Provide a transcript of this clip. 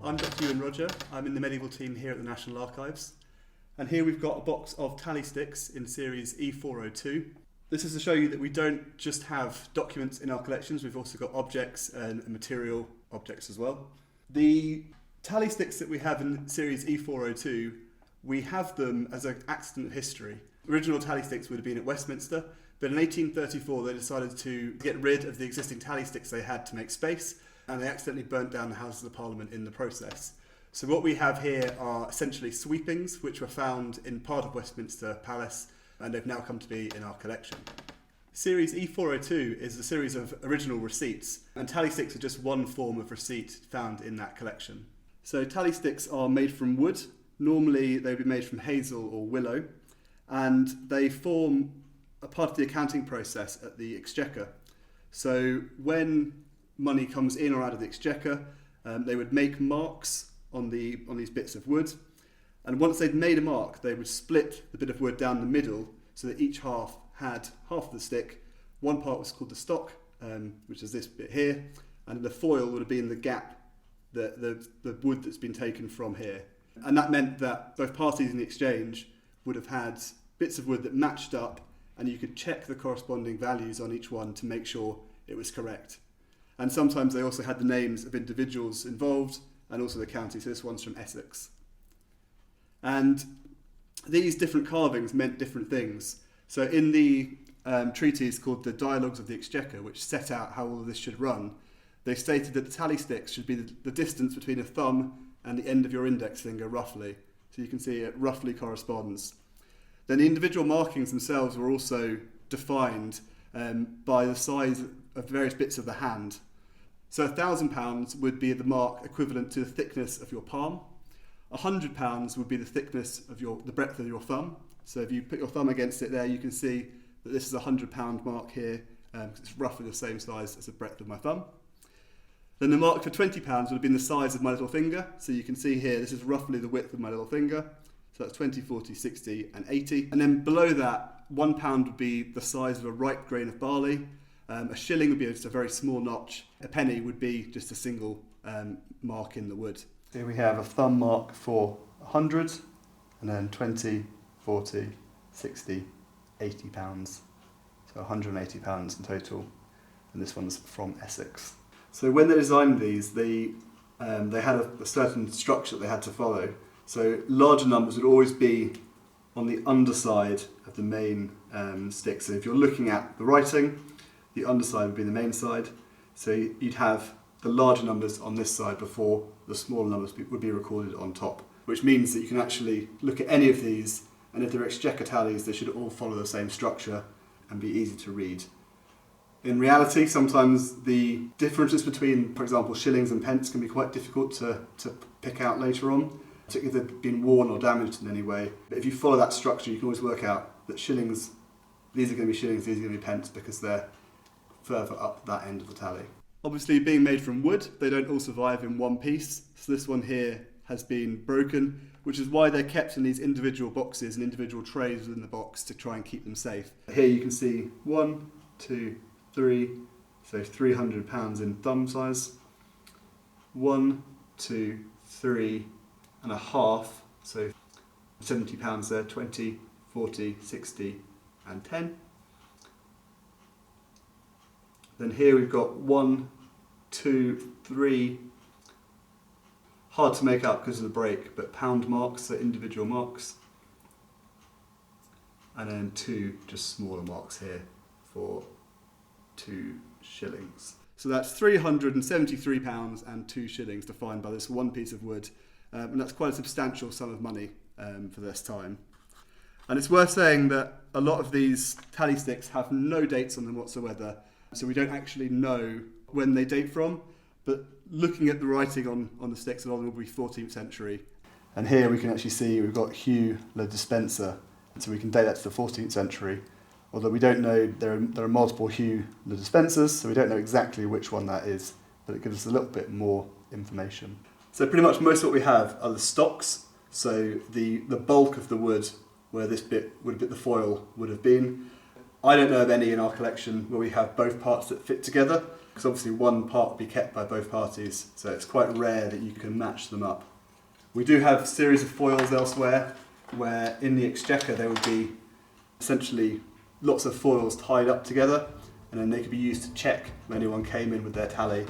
I'm Dr. Euan Roger. I'm in the medieval team here at the National Archives. And here we've got a box of tally sticks in series E402. This is to show you that we don't just have documents in our collections, we've also got objects and material objects as well. The tally sticks that we have in series E402, we have them as an accident of history. Original tally sticks would have been at Westminster, but in 1834 they decided to get rid of the existing tally sticks they had to make space, and they accidentally burnt down the Houses of Parliament in the process. So what we have here are essentially sweepings which were found in part of Westminster Palace, and they've now come to be in our collection. Series E402 is a series of original receipts, and tally sticks are just one form of receipt found in that collection. So tally sticks are made from wood. Normally they would be made from hazel or willow, and they form a part of the accounting process at the Exchequer. So when money comes in or out of the Exchequer, they would make marks on these bits of wood, and once they'd made a mark they would split the bit of wood down the middle so that each half had half of the stick. One part was called the stock, which is this bit here, and the foil would have been the gap, the wood that's been taken from here. And that meant that both parties in the exchange would have had bits of wood that matched up, and you could check the corresponding values on each one to make sure it was correct. And sometimes they also had the names of individuals involved and also the county, so this one's from Essex. And these different carvings meant different things. So in the treatise called the Dialogues of the Exchequer, which set out how all of this should run, they stated that the tally sticks should be the distance between a thumb and the end of your index finger, roughly. So you can see it roughly corresponds. Then the individual markings themselves were also defined by the size of various bits of the hand. So £1,000 would be the mark equivalent to the thickness of your palm. £100 would be the thickness of the breadth of your thumb. So if you put your thumb against it there, you can see that this is a £100 mark here, because it's roughly the same size as the breadth of my thumb. Then the mark for £20 would have been the size of my little finger. So you can see here, this is roughly the width of my little finger. So that's 20, 40, 60 and 80. And then below that, £1 would be the size of a ripe grain of barley. A shilling would be just a very small notch. A penny would be just a single mark in the wood. Here we have a thumb mark for 100, and then 20, 40, 60, 80 pounds. So £180 in total. And this one's from Essex. So when they designed these, they had a certain structure they had to follow. So larger numbers would always be on the underside of the main stick. So if you're looking at the writing, the underside would be the main side. So you'd have the larger numbers on this side before the smaller numbers would be recorded on top, which means that you can actually look at any of these, and if they're Exchequer tallies, they should all follow the same structure and be easy to read. In reality, sometimes the differences between, for example, shillings and pence can be quite difficult to pick out later on, particularly if they've been worn or damaged in any way. But if you follow that structure, you can always work out that shillings, these are going to be shillings, these are going to be pence, because they're further up that end of the tally. Obviously, being made from wood, they don't all survive in one piece. So this one here has been broken, which is why they're kept in these individual boxes and individual trays within the box to try and keep them safe. Here you can see 1, 2, 3, so £300 in thumb size. 1, 2, 3 and a half, so £70 there, 20, 40, 60 and 10. Then here we've got 1, 2, 3, hard to make out because of the break, but pound marks, so individual marks. And then 2 just smaller marks here for 2 shillings. So that's £373 and 2 shillings defined by this one piece of wood. And that's quite a substantial sum of money for this time. And it's worth saying that a lot of these tally sticks have no dates on them whatsoever, so we don't actually know when they date from, but looking at the writing on the sticks, a lot of them will be 14th century. And here we can actually see we've got Hugh le Dispenser, so we can date that to the 14th century, although we don't know, there are multiple Hugh le Dispensers, so we don't know exactly which one that is, but it gives us a little bit more information. So pretty much most of what we have are the stocks, so the bulk of the wood where this bit, the foil would have been. I don't know of any in our collection where we have both parts that fit together, because obviously one part will be kept by both parties, so it's quite rare that you can match them up. We do have a series of foils elsewhere, where in the exchequer there would be essentially lots of foils tied up together, and then they could be used to check when anyone came in with their tally